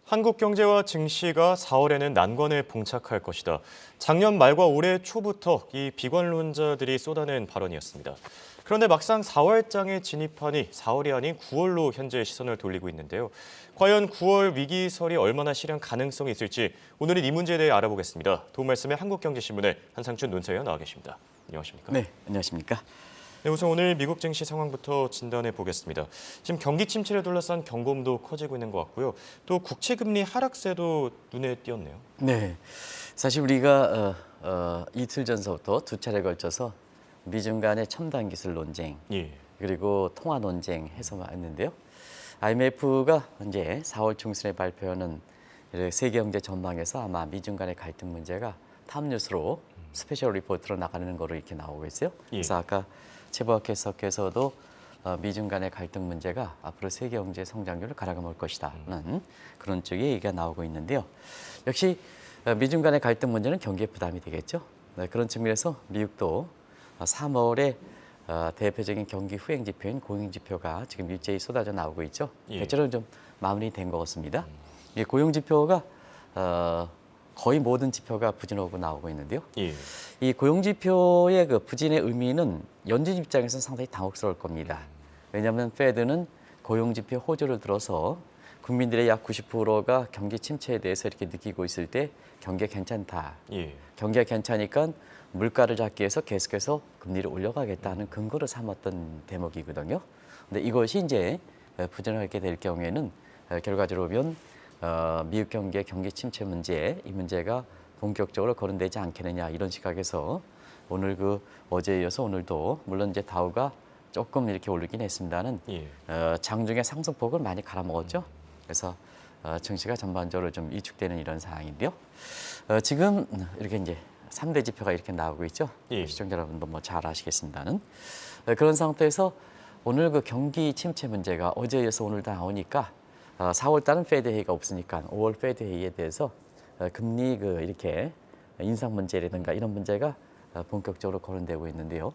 한국 경제와 증시가 4월에는 난관에 봉착할 것이다. 작년 말과 올해 초부터 이 비관론자들이 쏟아낸 발언이었습니다. 그런데 막상 4월장에 진입하니 4월이 아닌 9월로 현재 시선을 돌리고 있는데요. 과연 9월 위기설이 얼마나 실현 가능성이 있을지 오늘은 이 문제에 대해 알아보겠습니다. 도움 말씀에 한국경제신문의 한상춘 논설위원 나와 계십니다. 안녕하십니까? 네, 안녕하십니까? 네, 우선 오늘 미국 증시 상황부터 진단해 보겠습니다. 지금 경기 침체를 둘러싼 경고음도 커지고 있는 것 같고요. 또 국채금리 하락세도 눈에 띄었네요. 네, 사실 우리가 이틀 전서부터 두 차례 걸쳐서 미중 간의 첨단 기술 논쟁 예. 그리고 통화 논쟁 해서 왔는데요. IMF가 이제 4월 중순에 발표하는 세계 경제 전망에서 아마 미중 간의 갈등 문제가 탑 뉴스로 스페셜 리포트로 나가는 거로 이렇게 나오고 있어요. 그래서 아까 최보학 해석에서도 미중 간의 갈등 문제가 앞으로 세계 경제 성장률을 가라앉을 것이다는 그런 쪽의 얘기가 나오고 있는데요. 역시 미중 간의 갈등 문제는 경기에 부담이 되겠죠. 네, 그런 측면에서 미국도 3월에 대표적인 경기 후행 지표인 고용 지표가 지금 일제히 쏟아져 나오고 있죠. 대체로 좀 마무리된 것 같습니다. 이 고용 지표가 거의 모든 지표가 부진하고 나오고 있는데요. 이 고용 지표의 그 부진의 의미는 연준 입장에서는 상당히 당혹스러울 겁니다. 왜냐하면 페드는 고용 지표 호조를 들어서 국민들의 약 90%가 경기 침체에 대해서 이렇게 느끼고 있을 때 경기가 괜찮다. 경기가 괜찮으니까 물가를 잡기 위해서 계속해서 금리를 올려가겠다는 근거로 삼았던 대목이거든요. 근데 이것이 이제 부진하게 될 경우에는 결과적으로 보면 미국 경기의 경기 침체 문제, 이 문제가 본격적으로 거론되지 않겠느냐 이런 시각에서 오늘 어제에 이어서 오늘도 물론 이제 다우가 조금 이렇게 오르긴 했습니다는 장중에 상승폭을 많이 갈아먹었죠. 그래서 증시가 전반적으로 좀 위축되는 이런 상황인데요. 지금 이렇게 이제 3대 지표가 이렇게 나오고 있죠. 시청자 여러분도 뭐 잘 아시겠습니다는 그런 상태에서 오늘 그 경기 침체 문제가 어제에 이어서 오늘 나오니까 4월 달은 페드 회의가 없으니까 5월 페드 회의에 대해서 금리 이렇게 인상 문제라든가 이런 문제가 본격적으로 거론되고 있는데요.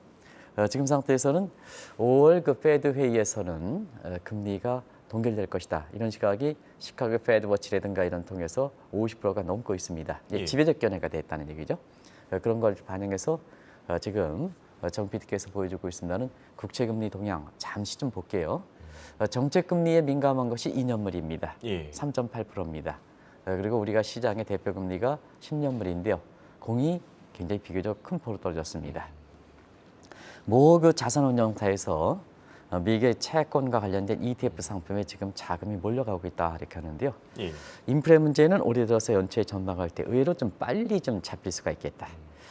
지금 상태에서는 5월 페드 회의에서는 금리가 동결될 것이다. 이런 시각이 시카고 페드 워치라든가 이런 통해서 50%가 넘고 있습니다. 지배적 견해가 됐다는 얘기죠. 그런 걸 반영해서 지금 정 PD께서 보여주고 있습니다는 국채금리 동향 잠시 좀 볼게요. 정책금리에 민감한 것이 2년물입니다. 3.8%입니다. 그리고 우리가 시장의 대표금리가 10년물인데요. 공이 굉장히 비교적 큰 폭으로 떨어졌습니다. 모 자산운용사에서 미국의 채권과 관련된 ETF 상품에 지금 자금이 몰려가고 있다 이렇게 하는데요. 인플레 문제는 올해 들어서 연초에 전망할 때 의외로 좀 빨리 좀 잡힐 수가 있겠다.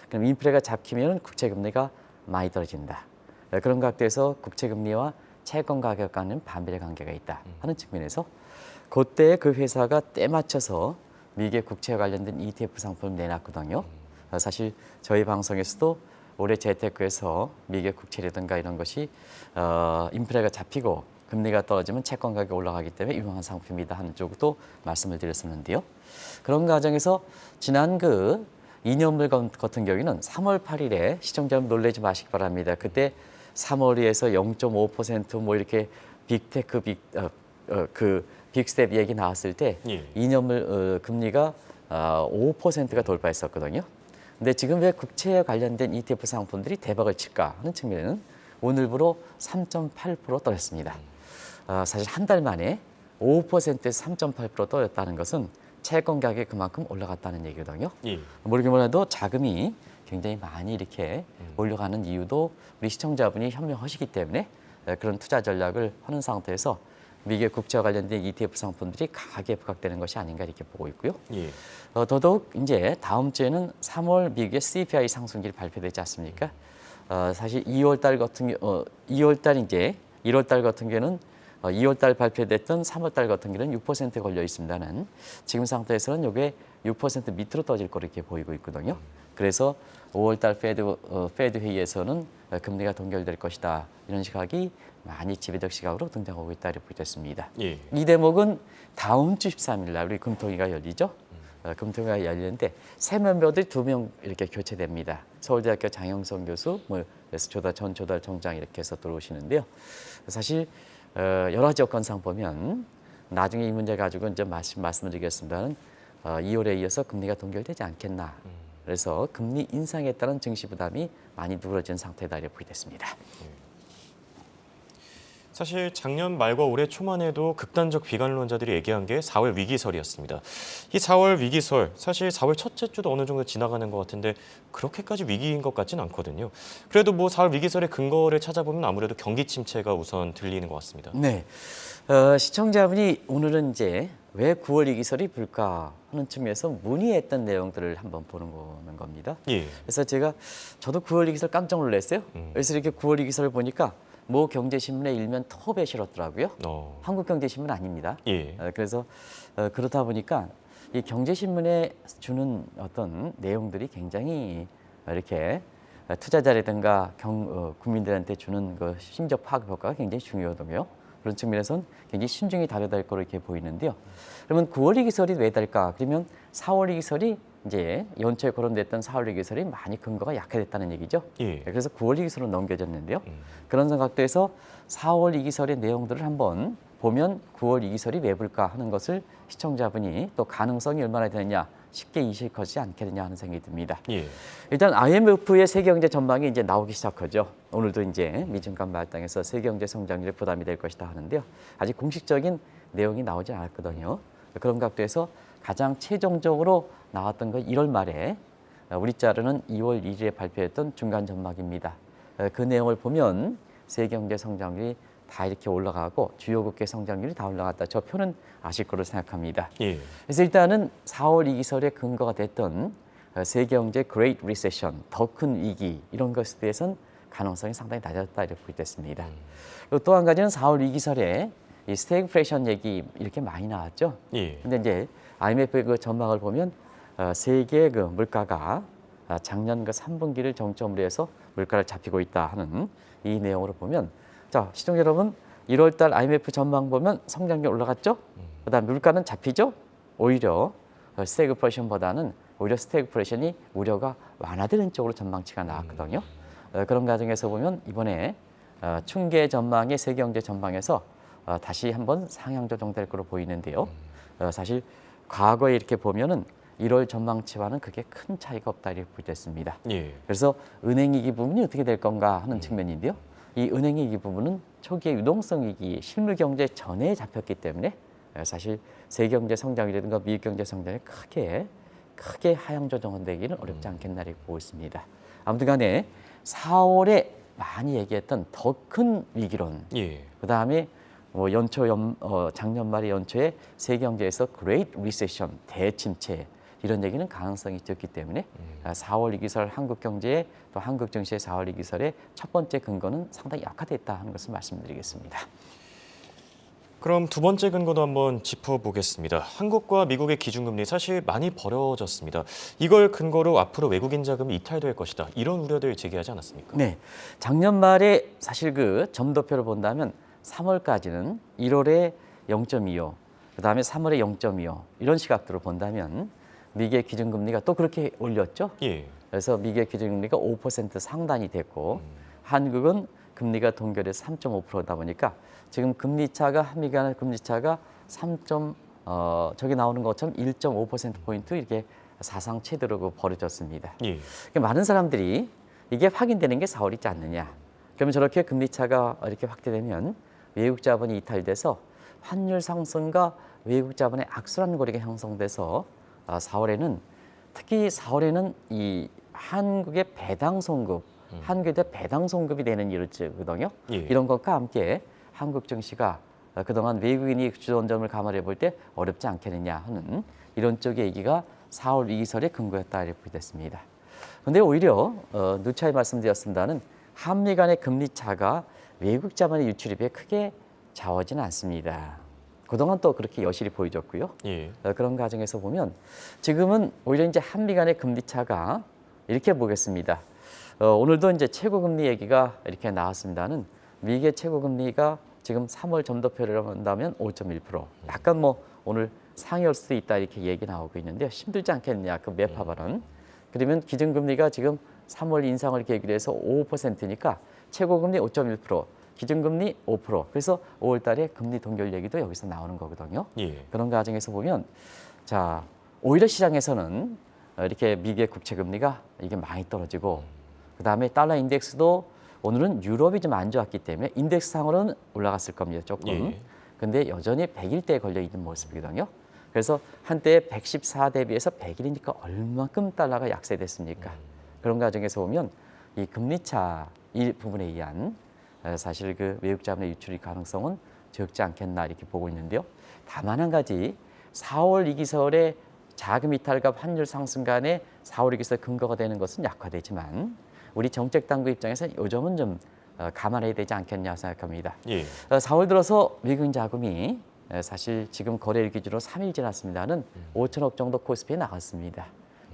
그럼 인플레가 잡히면 국채금리가 많이 떨어진다. 그런 각도에서 국채금리와 채권 가격 간은 반비례 관계가 있다 하는 측면에서 그때 그 회사가 때 맞춰서 미국의 국채와 관련된 ETF 상품을 내놨거든요. 사실 저희 방송에서도 올해 재테크에서 미국의 국채라든가 이런 것이 인플레가 잡히고 금리가 떨어지면 채권 가격이 올라가기 때문에 유망한 상품이다 하는 쪽도 말씀을 드렸었는데요. 그런 과정에서 지난 2년물 같은 경우에는 3월 8일에 시청자 여러분 놀라지 마시기 바랍니다. 그때 3월에서 0.5% 뭐 이렇게 빅테크 빅스텝 얘기 나왔을 때 2년물 금리가 5%가 돌파했었거든요. 근데 지금 왜 국채에 관련된 ETF 상품들이 대박을 칠까 하는 측면에는 오늘부로 3.8% 떨어졌습니다. 사실 한 달 만에 5%에서 3.8% 떨어졌다는 것은 채권 가격이 그만큼 올라갔다는 얘기거든요. 모르긴 몰라도 자금이 굉장히 많이 이렇게 올려가는 이유도 우리 시청자분이 현명하시기 때문에 그런 투자 전략을 하는 상태에서 미국의 국채와 관련된 ETF 상품들이 강하게 부각되는 것이 아닌가 이렇게 보고 있고요. 더더욱 이제 다음 주에는 3월 미국의 CPI 상승률이 발표되지 않습니까? 사실 2월 달 같은 2월 달 이제 1월 달 같은 경우는 2월 달 발표됐던 3월 달 같은 경우는 6% 걸려 있습니다는 지금 상태에서는 이게 6% 밑으로 떨어질 거로 이렇게 보이고 있거든요. 그래서 5월 달 페드 회의에서는 금리가 동결될 것이다. 이런 시각이 많이 지배적 시각으로 등장하고 있다 이렇게 보겠습니다. 이 대목은 다음 주 13일 날 우리 금통위가 열리죠. 금통위가 열리는데 새 멤버들이 2명 이렇게 교체됩니다. 서울대학교 장영성 교수, 전 조달 총장 이렇게 해서 들어오시는데요. 사실 여러 가지 여건상 보면 나중에 이 문제 가지고 이제 말씀드리겠습니다는 2월에 이어서 금리가 동결되지 않겠나. 그래서 금리 인상에 따른 증시 부담이 많이 누그러진 상태다 이렇게 보이겠습니다. 사실 작년 말과 올해 초만 해도 극단적 비관론자들이 얘기한 게 4월 위기설이었습니다. 이 4월 위기설, 사실 4월 첫째 주도 어느 정도 지나가는 것 같은데 그렇게까지 위기인 것 같진 않거든요. 그래도 뭐 4월 위기설의 근거를 찾아보면 아무래도 경기 침체가 우선 들리는 것 같습니다. 네, 시청자분이 오늘은 이제 왜 9월 위기설이 불까 하는 측면에서 문의했던 내용들을 한번 보는 겁니다. 예. 그래서 저도 9월 위기설 깜짝 놀랐어요. 그래서 이렇게 9월 위기설을 보니까 모 경제신문의 일면 톱에 실었더라고요. 한국경제신문 아닙니다. 예. 그래서 그렇다 보니까 이 경제신문에 주는 어떤 내용들이 굉장히 이렇게 투자자라든가 국민들한테 주는 그 심적 파악 효과가 굉장히 중요하거든요. 그런 측면에서는 굉장히 신중히 다뤄야 될 거로 이렇게 보이는데요. 그러면 9월 위기설이 왜 될까? 그러면 4월 위기설이 이제 연초에 거론됐던 4월 위기설이 많이 근거가 약화됐다는 얘기죠. 예. 그래서 9월 위기설로 넘겨졌는데요. 그런 생각도에서 4월 위기설의 내용들을 한번 보면 9월 위기설이 왜 불까 하는 것을 시청자분이 또 가능성이 얼마나 되느냐 쉽게 이실하지 않겠느냐 하는 생각이 듭니다. 예. 일단 IMF의 세계경제 전망이 이제 나오기 시작하죠. 오늘도 이제 미증권 발당에서 세계경제 성장률이 부담이 될 것이다 하는데요. 아직 공식적인 내용이 나오지 않았거든요. 그런 각도에서 가장 최종적으로 나왔던 건 1월 말에 우리 자료는 2월 1일에 발표했던 중간 전망입니다. 그 내용을 보면 세계경제 성장률이 다 이렇게 올라가고 주요국계 성장률이 다 올라갔다. 저 표는 아실 거로 생각합니다. 예. 그래서 일단은 4월 위기설의 근거가 됐던 세계경제 Great Recession, 더 큰 위기 이런 것에 대해서는 가능성이 상당히 낮았다 이렇게 보겠습니다. 그리고 또 한 가지는 4월 위기설에 이 스태그플레이션 얘기 이렇게 많이 나왔죠. 예. 근데 이제 IMF의 그 전망을 보면 세계 그 물가가 작년 그 3분기를 정점으로 해서 물가를 잡히고 있다 하는 이 내용으로 보면 자, 시청자 여러분 1월 달 IMF 전망 보면 성장률 올라갔죠? 그다음 물가는 잡히죠? 오히려 스태그플레이션보다는 오히려 스태그플레이션이 우려가 완화되는 쪽으로 전망치가 나왔거든요. 그런 과정에서 보면 이번에 충계 전망의 세계경제 전망에서 다시 한번 상향 조정될 거로 보이는데요. 사실 과거에 이렇게 보면은 1월 전망치와는 그게 큰 차이가 없다 이렇게 보겠습니다. 예. 그래서 은행위기 부분이 어떻게 될 건가 하는 측면인데요. 이 은행위기 부분은 초기에 유동성 위기, 실물 경제 전에 잡혔기 때문에 사실 세계경제 성장이라든가 미국 경제 성장이 크게 하향 조정되기는 어렵지 않겠나 이렇게 보고 있습니다. 아무튼간에 4월에 많이 얘기했던 더 큰 위기론, 예. 그다음에 작년 말에 연초에 세계 경제에서 Great Recession, 대침체 이런 얘기는 가능성이 적기 때문에 4월 위기설 한국 경제의 또 한국 증시의 4월 위기설의 첫 번째 근거는 상당히 약화됐다 하는 것을 말씀드리겠습니다. 그럼 두 번째 근거도 한번 짚어보겠습니다. 한국과 미국의 기준금리 사실 많이 벌어졌습니다. 이걸 근거로 앞으로 외국인 자금이 이탈될 것이다. 이런 우려들 제기하지 않았습니까? 네, 작년 말에 사실 그 점도표를 본다면 3월까지는 1월에 0.25, 그다음에 3월에 0.25 이런 시각들을 본다면 미국의 기준금리가 또 그렇게 올렸죠. 예. 그래서 미국의 기준금리가 5% 상단이 됐고 한국은 금리가 동결해서 3.5%다 보니까 지금 금리차가 한미 간의 금리차가 저기 나오는 것처럼 1.5%포인트 이렇게 사상 최대로 벌어졌습니다. 예. 그러니까 많은 사람들이 이게 확인되는 게 4월이지 않느냐. 그러면 저렇게 금리차가 이렇게 확대되면 외국 자본이 이탈돼서 환율 상승과 외국 자본의 악순환 고리가 형성돼서 4월에는 특히 4월에는 이 한국의 배당 송급, 한국에 배당 송급이 되는 일이거든요. 예. 이런 것과 함께 한국 증시가 그동안 외국인이 주도한 점을 감안해 볼 때 어렵지 않겠느냐 하는 이런 쪽의 얘기가 4월 위기설의 근거였다 이렇게 됐습니다. 그런데 오히려 누차에 말씀드렸습니다는 한미 간의 금리 차가 외국 자본의 유출에 비해 크게 좌우하지는 않습니다. 그동안 또 그렇게 여실히 보여줬고요. 예. 그런 과정에서 보면 지금은 오히려 이제 한미 간의 금리 차가 이렇게 보겠습니다. 오늘도 이제 최고 금리 얘기가 이렇게 나왔습니다는 미국의 최고 금리가 지금 3월 점도표를 한다면 5.1%. 약간 오늘 상회할 수도 있다 이렇게 얘기 나오고 있는데요. 힘들지 않겠냐 그 매파 발언. 그러면 기준금리가 지금 3월 인상을 계기로 해서 5%니까 최고금리 5.1%, 기준금리 5%. 그래서 5월 달에 금리 동결 얘기도 여기서 나오는 거거든요. 예. 그런 과정에서 보면 자, 오히려 시장에서는 이렇게 미국의 국채 금리가 이게 많이 떨어지고 그다음에 달러 인덱스도 오늘은 유럽이 좀 안 좋았기 때문에 인덱스상으로는 올라갔을 겁니다. 조금. 예. 근데 여전히 100일대에 걸려 있는 모습이거든요. 그래서 한때 114 대비해서 100일이니까 얼마큼 달러가 약세됐습니까? 그런 과정에서 보면 이 금리차 이 부분에 의한 사실 그 외국 자본의 유출일 가능성은 적지 않겠나 이렇게 보고 있는데요. 다만 한 가지 4월 이기설의 자금 이탈과 환율 상승 간에 4월 이기설 근거가 되는 것은 약화되지만 우리 정책 당국 입장에서는 이 점은 좀 감안해야 되지 않겠냐 생각합니다. 예. 4월 들어서 미국 자금이 사실 지금 거래일 기준으로 3일 지났습니다는 5천억 정도 코스피에 나갔습니다.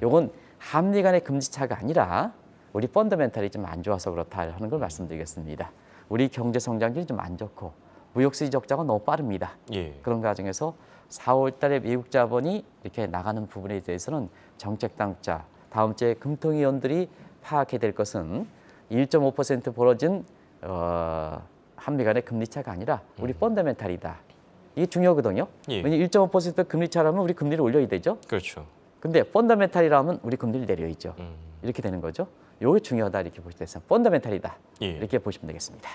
요건 한미 간의 금지차가 아니라 우리 펀더멘탈이 좀 안 좋아서 그렇다 하는 걸 말씀드리겠습니다. 우리 경제 성장률이 좀 안 좋고 무역 수지 적자가 너무 빠릅니다. 예. 그런 과정에서 4월 달에 미국 자본이 이렇게 나가는 부분에 대해서는 정책 당국자 다음 주에 금통위원들이 파악해야 될 것은 1.5% 벌어진 한미 간의 금리 차가 아니라 우리 펀더멘탈이다. 이게 중요하거든요. 예. 왜냐하면 1.5% 금리 차라면 우리 금리를 올려야 되죠. 그렇죠. 근데 펀더멘탈이라면 우리 금리를 내려야죠. 이렇게 되는 거죠. 이게 중요하다 이렇게 보시면 되겠습니다. 펀더멘탈이다. 예. 이렇게 보시면 되겠습니다.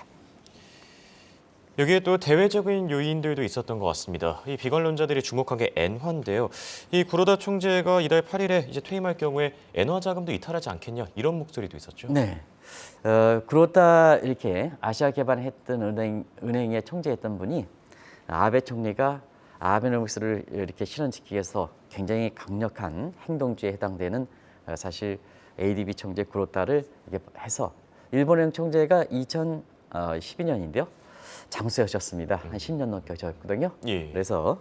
여기에 또 대외적인 요인들도 있었던 것 같습니다. 이 비관론자들이 주목한 게 엔화인데요. 이 구로다 총재가 이달 8일에 이제 퇴임할 경우에 엔화 자금도 이탈하지 않겠냐 이런 목소리도 있었죠. 네. 그렇다 이렇게 아시아 개발했던 은행의 총재했던 분이 아베 총리가 아베노믹스를 이렇게 실현시키기 위해서 굉장히 강력한 행동주의에 해당되는 사실 ADB 총재 구로타를 이렇게 해서 일본은행 총재가 2012년인데요. 장수하셨습니다. 한 10년 넘게 하셨거든요. 예. 그래서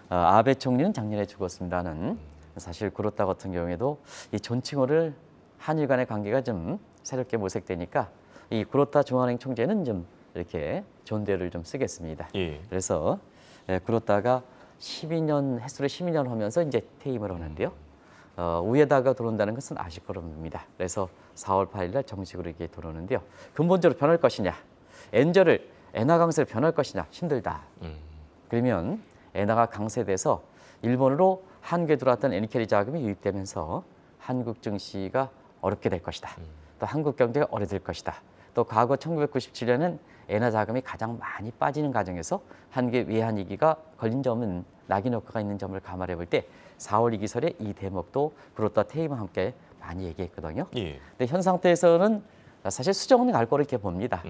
아베 총리는 작년에 죽었습니다는 사실 구로타 같은 경우에도 이 존칭어를 한일 간의 관계가 좀 새롭게 모색되니까 이 구로타 중앙은행 총재는 좀 이렇게 존대를 좀 쓰겠습니다. 예. 그래서 구로타가 12년 횟수를 12년 하면서 이제 퇴임을 하는데요. 우에다가 들어온다는 것은 아실 거랍니다. 그래서 4월 8일 날 정식으로 이게 들어오는데요. 근본적으로 변할 것이냐, 엔화 강세를 변할 것이냐 힘들다. 그러면 엔화가 강세돼서 일본으로 한국에 들어왔던 엔캐리 자금이 유입되면서 한국 증시가 어렵게 될 것이다. 또 한국 경제가 어려질 것이다. 또 과거 1997년엔 엔화 자금이 가장 많이 빠지는 과정에서 한국의 외환위기가 걸린 점은 낙인 효과가 있는 점을 감안해 볼 때 4월 이기설의 이 대목도 그렇다 퇴임과 함께 많이 얘기했거든요. 예. 근데 현 상태에서는 사실 수정은 갈 거로 이렇게 봅니다.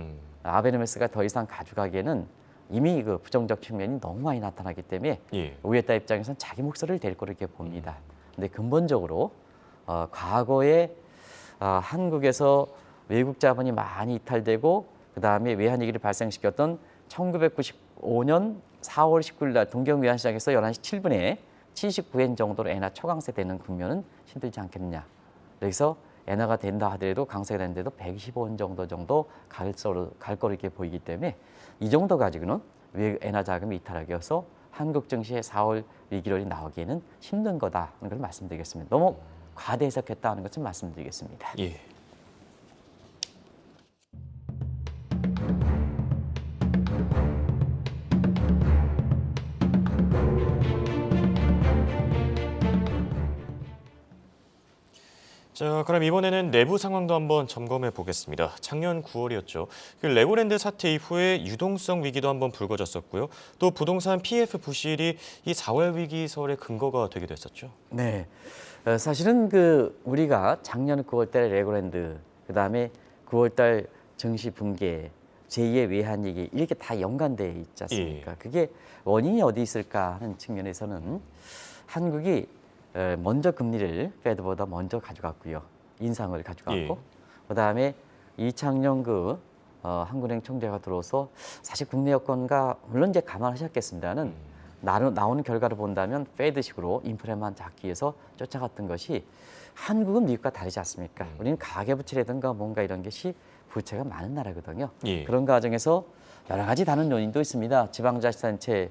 아베노믹스가 더 이상 가져가기에는 이미 그 부정적 측면이 너무 많이 나타나기 때문에 예. 우에다 입장에서는 자기 몫을 댈 거로 이렇게 봅니다. 근데 근본적으로 과거에 한국에서 외국 자본이 많이 이탈되고 그 다음에 외환위기를 발생시켰던 1995년 4월 19일 날 동경외환시장에서 11시 7분에 79엔 정도로 엔화 초강세 되는 국면은 힘들지 않겠느냐. 여기서 엔화가 된다 하더라도 강세가 되는데도 125원 정도 갈 거로 이렇게 보이기 때문에 이 정도 가지고는 엔화 자금이 이탈하기 위해서 한국 증시의 4월 위기론이 나오기에는 힘든 거다는 걸 말씀드리겠습니다. 너무 과대 해석했다는 것을 말씀드리겠습니다. 예. 자, 그럼 이번에는 내부 상황도 한번 점검해 보겠습니다. 작년 9월이었죠. 그 레고랜드 사태 이후에 유동성 위기도 한번 불거졌었고요. 또 부동산 PF 부실이 이 4월 위기설의 근거가 되기도 했었죠. 네, 사실은 우리가 작년 9월달에 레고랜드, 그 다음에 9월달 증시 붕괴, 제2의 외환위기 이렇게 다 연관돼 있지 않습니까? 그게 원인이 어디 있을까 하는 측면에서는 한국이 먼저 금리를 페드보다 먼저 가져갔고요. 인상을 가져갔고 그다음에 이창용 한국은행 총재가 들어서 사실 국내 여건과 물론 이제 감안하셨겠습니다는 나오는 결과를 본다면 페드식으로 인플레만 잡기 위해서 쫓아갔던 것이 한국은 미국과 다르지 않습니까? 우리는 가계부채라든가 뭔가 이런 것이 부채가 많은 나라거든요. 그런 과정에서 여러 가지 다른 요인도 있습니다. 지방자치단체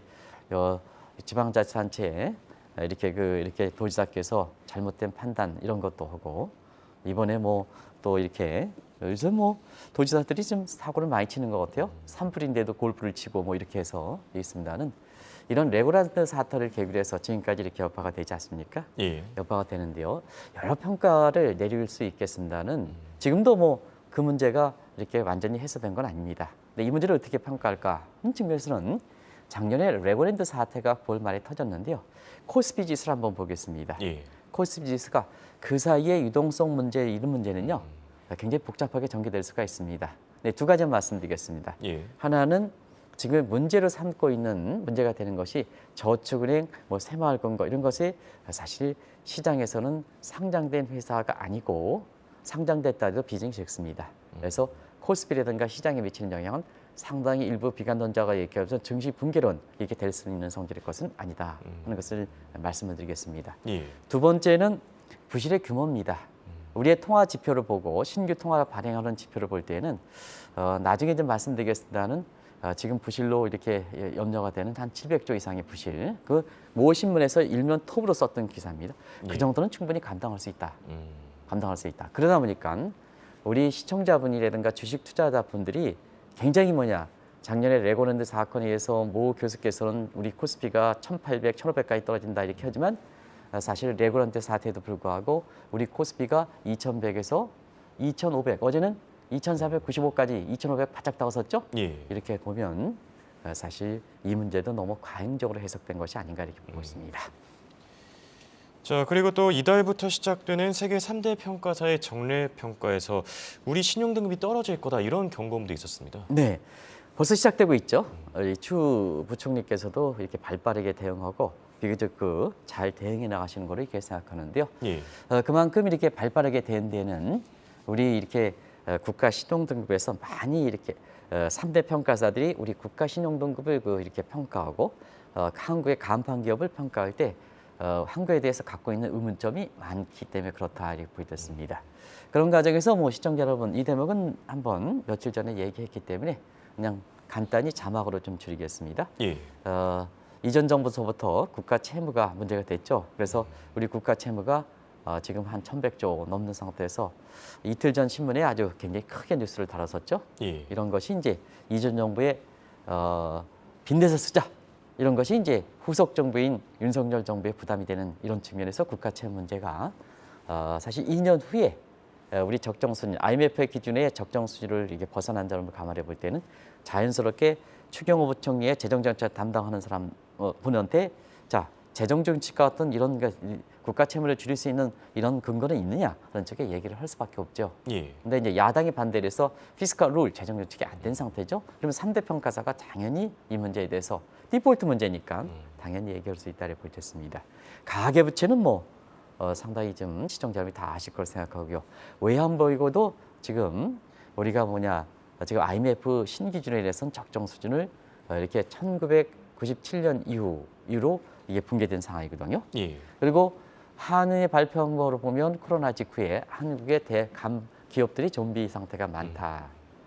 이렇게 도지사께서 잘못된 판단 이런 것도 하고 이번에 또 이렇게 요즘 뭐 도지사들이 좀 사고를 많이 치는 것 같아요. 산불인데도 골프를 치고 뭐 이렇게 해서 있습니다는 이런 레고란드 사태를 계기로 해서 지금까지 이렇게 여파가 되지 않습니까? 예. 여파가 되는데요. 여러 평가를 내릴 수 있겠습니다는 지금도 뭐 그 문제가 이렇게 완전히 해소된 건 아닙니다. 근데 이 문제를 어떻게 평가할까 하는 측면에서는 작년에 레고랜드 사태가 볼말에 터졌는데요. 코스피 지수를 한번 보겠습니다. 예. 코스피 지수가 그 사이에 유동성 문제 이런 문제는요. 굉장히 복잡하게 전개될 수가 있습니다. 네, 두 가지 말씀드리겠습니다. 예. 하나는 지금 문제로 삼고 있는 문제가 되는 것이 저축은행, 뭐 새마을금고 이런 것이 사실 시장에서는 상장된 회사가 아니고 상장됐다 해도 비중이 적습니다. 그래서 코스피라든가 시장에 미치는 영향은 상당히 일부 비관론자가 얘기하면서 증시 붕괴론 이렇게 될 수 있는 성질의 것은 아니다 하는 것을 말씀을 드리겠습니다. 예. 두 번째는 부실의 규모입니다. 우리의 통화 지표를 보고 신규 통화 발행하는 지표를 볼 때는 나중에 좀 말씀드리겠습니다는 지금 부실로 이렇게 염려가 되는 한 700조 이상의 부실, 그 모 신문에서 일면 톱으로 썼던 기사입니다. 예. 그 정도는 충분히 감당할 수 있다. 감당할 수 있다. 그러다 보니까 우리 시청자분이라든가 주식 투자자분들이 굉장히 작년에 레고랜드 사건에 의해서 모 교수께서는 우리 코스피가 1,800, 1,500까지 떨어진다 이렇게 하지만 사실 레고랜드 사태에도 불구하고 우리 코스피가 2,100에서 2,500, 어제는 2,495까지 2,500 바짝 나왔었죠? 예. 이렇게 보면 사실 이 문제도 너무 과잉적으로 해석된 것이 아닌가 이렇게 보고 있습니다. 자, 그리고 또 이달부터 시작되는 세계 3대 평가사의 정례 평가에서 우리 신용 등급이 떨어질 거다 이런 경고음도 있었습니다. 네, 벌써 시작되고 있죠. 우리 추 부총리께서도 이렇게 발빠르게 대응하고 비교적 잘 대응해 나가시는 거로 이렇게 생각하는데요. 예. 그만큼 이렇게 발빠르게 된 데는 우리 이렇게 국가 신용 등급에서 많이 이렇게 3대 평가사들이 우리 국가 신용 등급을 이렇게 평가하고 한국의 간판 기업을 평가할 때 한국에 대해서 갖고 있는 의문점이 많기 때문에 그렇다 이렇게 보여졌습니다. 그런 과정에서 뭐 시청자 여러분 이 대목은 한번 며칠 전에 얘기했기 때문에 그냥 간단히 자막으로 좀 줄이겠습니다. 예. 이전 정부서부터 국가 채무가 문제가 됐죠. 그래서 우리 국가 채무가 지금 한 1,100조 넘는 상태에서 이틀 전 신문에 아주 굉장히 크게 뉴스를 다뤘었죠. 예. 이런 것이 이제 이전 정부의 빚내서 쓰자. 이런 것이 이제 후속 정부인 윤석열 정부의 부담이 되는 이런 측면에서 국가 채무 문제가 사실 2년 후에 우리 적정 수준, IMF의 기준의 적정 수준을 이게 벗어난 점을 감안해 볼 때는 자연스럽게 추경호 부총리의 재정정책 담당하는 사람 분한테 자 재정정치과 같은 이런 국가 채무를 줄일 수 있는 이런 근거는 있느냐 그런 쪽에 얘기를 할 수밖에 없죠. 예. 근데 이제 야당이 반대를 해서 피스컬 룰 재정정책이 안 된 상태죠. 그러면 3대 평가사가 당연히 이 문제에 대해서 디폴트 문제니까 당연히 얘기할 수 있다고 보여졌습니다. 가계부채는 상당히 좀 시청자 여러분이 다 아실 걸 생각하고요. 외환보유고도 지금 우리가 지금 IMF 신기준에 대해서는 적정 수준을 이렇게 1997년 이후로 이게 붕괴된 상황이거든요. 예. 그리고 한은의 발표한 거로 보면 코로나 직후에 한국의 기업들이 좀비 상태가 많다.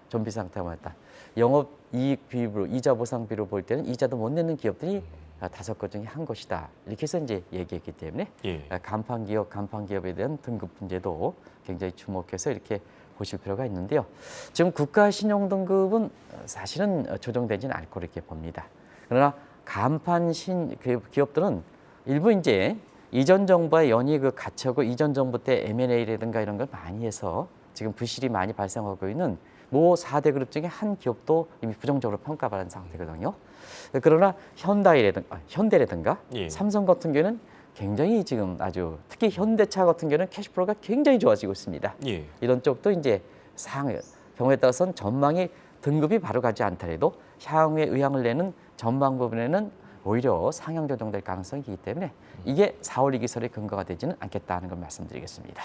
좀비 상태가 많다. 영업이익 비율로 이자 보상비로 볼 때는 이자도 못 내는 기업들이 5것 중에 한 것이다. 이렇게 해서 이제 얘기했기 때문에 예. 간판 기업에 대한 등급 문제도 굉장히 주목해서 이렇게 보실 필요가 있는데요. 지금 국가 신용 등급은 사실은 조정되지는 않고 이렇게 봅니다. 그러나 간판 기업들은 일부 이제 이전 정부와 연이 갇혀고 이전 정부 때 M&A라든가 이런 걸 많이 해서 지금 부실이 많이 발생하고 있는 모 4대 그룹 중에 한 기업도 이미 부정적으로 평가받은 상태거든요. 그러나 현대라든가 예. 삼성 같은 경우는 굉장히 지금 아주 특히 현대차 같은 경우는 캐시플로우가 굉장히 좋아지고 있습니다. 예. 이런 쪽도 이제 경우에 따라서는 전망이 등급이 바로 가지 않더라도 향후에 의향을 내는 전망 부분에는 오히려 상향 조정될 가능성이 있기 때문에 이게 4월 이기설의 근거가 되지는 않겠다는 걸 말씀드리겠습니다.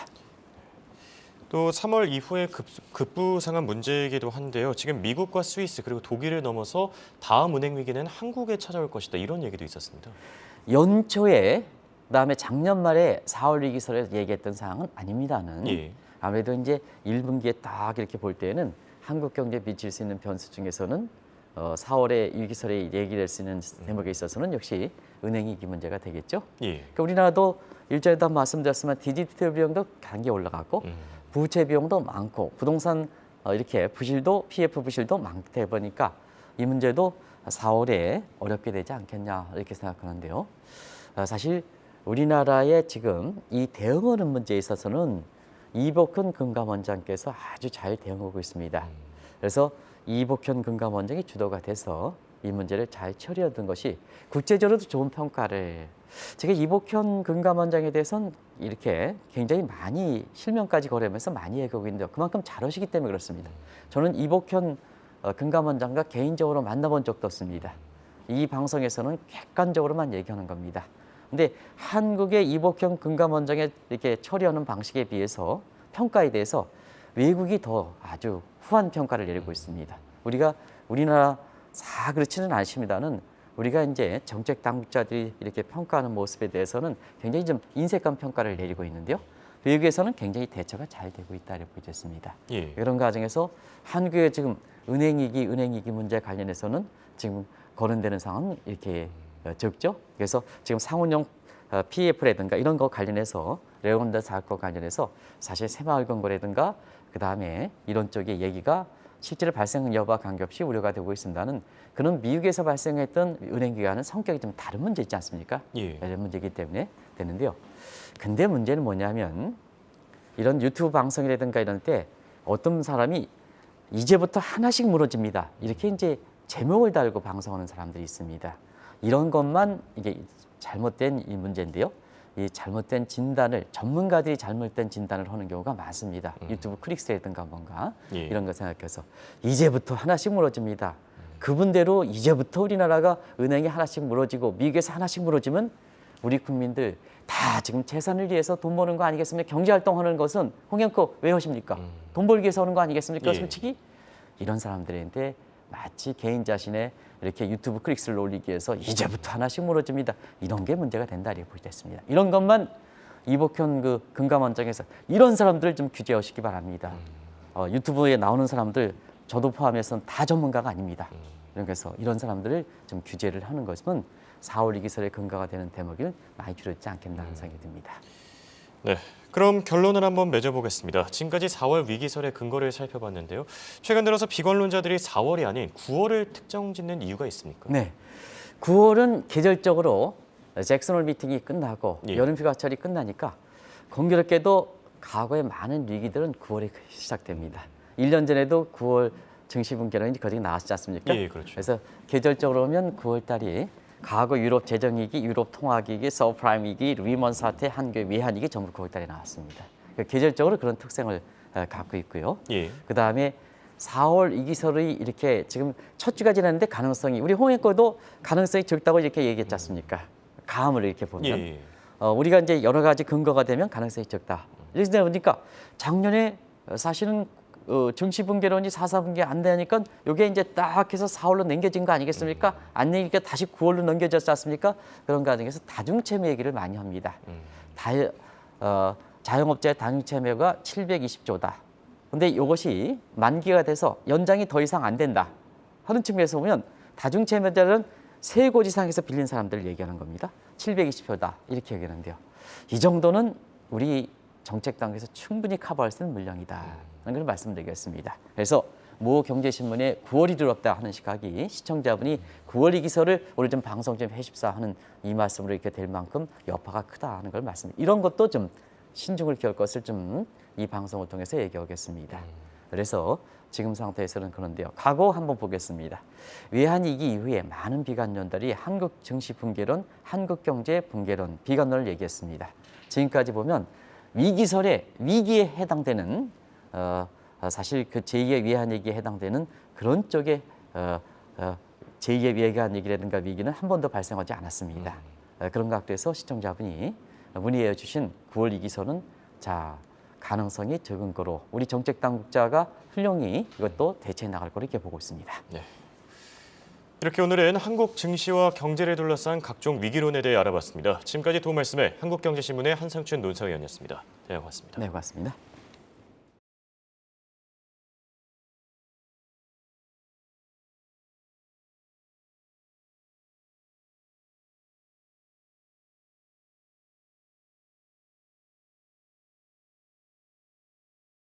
또 3월 이후에 급부상한 문제이기도 한데요. 지금 미국과 스위스 그리고 독일을 넘어서 다음 은행 위기는 한국에 찾아올 것이다. 이런 얘기도 있었습니다. 연초에 그다음에 작년 말에 4월 위기설에 얘기했던 사항은 아닙니다는 예. 아무래도 이제 1분기에 딱 이렇게 볼 때는 한국 경제에 미칠 수 있는 변수 중에서는 4월에 위기설에 얘기될 수 있는 대목에 있어서는 역시 은행 위기 문제가 되겠죠. 예. 그러니까 우리나라도 일전에도 말씀드렸지만 디지털 비용도 단계 올라갔고 부채 비용도 많고 부동산 이렇게 부실도 PF 부실도 많다 보니까 이 문제도 4월에 어렵게 되지 않겠냐 이렇게 생각하는데요. 사실 우리나라의 지금 이 대응하는 문제에 있어서는 이복현 금감원장께서 아주 잘 대응하고 있습니다. 그래서 이복현 금감원장이 주도가 돼서 이 문제를 잘 처리하던 것이 국제적으로도 좋은 평가를 제가 이복현 금감원장에 대해서는 이렇게 굉장히 많이 실명까지 거래하면서 많이 얘기하고 있는데요. 그만큼 잘하시기 때문에 그렇습니다. 저는 이복현 금감원장과 개인적으로 만나본 적도 없습니다. 이 방송에서는 객관적으로만 얘기하는 겁니다. 근데 한국의 이복현 금감원장의 이렇게 처리하는 방식에 비해서 평가에 대해서 외국이 더 아주 후한 평가를 내리고 있습니다. 우리나라 다 그렇지는 않습니다는 우리가 이제 정책 당국자들이 이렇게 평가하는 모습에 대해서는 굉장히 좀 인색한 평가를 내리고 있는데요. 외국에서는 굉장히 대처가 잘 되고 있다고 보겠습니다. 예. 이런 과정에서 한국의 지금 은행위기 문제 관련해서는 지금 거론되는 상황은 이렇게 적죠. 그래서 지금 상훈형 PF라든가 이런 거 관련해서 레온드 사건 관련해서 사실 새마을금고라든가 그다음에 이런 쪽의 얘기가 실제로 발생 여부와 관계없이 우려가 되고 있습니다는 그런 미국에서 발생했던 은행기관은 성격이 좀 다른 문제 있지 않습니까? 예. 이런 문제이기 때문에 되는데요. 근데 문제는 뭐냐면 이런 유튜브 방송이라든가 이런 때 어떤 사람이 이제부터 하나씩 무너집니다. 이렇게 이제 제목을 달고 방송하는 사람들이 있습니다. 이런 것만 이게 잘못된 이 문제인데요. 이 잘못된 진단을 전문가들이 잘못된 진단을 하는 경우가 많습니다. 유튜브 클릭수라든가 뭔가 예. 이런 거 생각해서 이제부터 하나씩 무너집니다. 그분대로 이제부터 우리나라가 은행이 하나씩 무너지고 미국에서 하나씩 무너지면 우리 국민들 다 지금 재산을 위해서 돈 버는 거 아니겠습니까? 경제활동하는 것은 홍영표 왜 하십니까? 돈 벌기 위해서 하는 거 아니겠습니까? 예. 솔직히 이런 사람들한테 마치 개인 자신의 이렇게 유튜브 클릭수를 올리기 위해서 이제부터 하나씩 무너집니다. 이런 게 문제가 된다 이렇게 보겠습니다. 이런 것만 이복현 금감원장에서 이런 사람들을 좀 규제하시기 바랍니다. 유튜브에 나오는 사람들 저도 포함해서는 다 전문가가 아닙니다. 그래서 이런 사람들을 좀 규제를 하는 것은 4월 위기설의 근거가 되는 대목을 많이 줄였지 않겠나 하는 생각이 듭니다. 네, 그럼 결론을 한번 맺어보겠습니다. 지금까지 4월 위기설의 근거를 살펴봤는데요. 최근 들어서 비관론자들이 4월이 아닌 9월을 특정짓는 이유가 있습니까? 네, 9월은 계절적으로 잭슨홀 미팅이 끝나고 예. 여름휴가철이 끝나니까 공교롭게도 과거의 많은 위기들은 9월에 시작됩니다. 1년 전에도 9월 증시분기론이 거기 나왔지 않습니까? 예, 그렇죠. 그래서 계절적으로 보면 9월 달이 과거 유럽 재정위기, 유럽 통화위기, 서프라임 위기, 리먼 사태, 한국 외환위기 전부 9월 달에 나왔습니다. 계절적으로 그런 특성을 갖고 있고요. 예. 그다음에 4월 위기설이 이렇게 지금 첫 주가 지났는데 가능성이 우리 홍익거도 가능성이 적다고 이렇게 얘기했지 않습니까? 감을 이렇게 보면 예. 우리가 이제 여러 가지 근거가 되면 가능성이 적다. 이렇게 보니까 작년에 사실은 증시분기론이 4분기 안 되니까 이게 이제 딱 해서 4월로 넘겨진 거 아니겠습니까? 안 내니까 다시 9월로 넘겨졌지 않습니까? 그런 과정에서 다중채무 얘기를 많이 합니다. 자영업자의 다중채무가 720조다. 근데 이것이 만기가 돼서 연장이 더 이상 안 된다 하는 측면에서 보면 다중채무자는 3곳 이상에서 빌린 사람들을 얘기하는 겁니다. 720조다 이렇게 얘기하는데요. 이 정도는 우리 정책당에서 충분히 커버할 수 있는 물량이다 하는 걸 말씀드리겠습니다. 그래서 모 경제신문에 9월이 두렵다 하는 시각이 시청자분이 9월 위기설을 오늘 좀 방송 좀 해줍사 하는 이 말씀으로 이렇게 될 만큼 여파가 크다 하는 걸 말씀드립니다. 이런 것도 좀 신중을 기할 것을 좀 이 방송을 통해서 얘기하겠습니다. 그래서 지금 상태에서는 그런데요. 과거 한번 보겠습니다. 외환위기 이후에 많은 비관론들이 한국 증시 붕괴론, 한국 경제 붕괴론, 비관론을 얘기했습니다. 지금까지 보면 위기설에 위기에 해당되는 사실 그 제2의 외환위기에 해당되는 그런 쪽의 제2의 외환위기라든가 위기는 한 번도 발생하지 않았습니다. 그런 각도에서 시청자분이 문의해 주신 9월 위기설은 자 가능성이 적은 거로 우리 정책 당국자가 훌륭히 이것도 대처해 나갈 거로 이렇게 보고 있습니다. 네. 이렇게 오늘은 한국 증시와 경제를 둘러싼 각종 위기론에 대해 알아봤습니다. 지금까지 도움 말씀에 한국경제신문의 한상춘 논설위원이었습니다. 네, 고맙습니다. 네, 고맙습니다.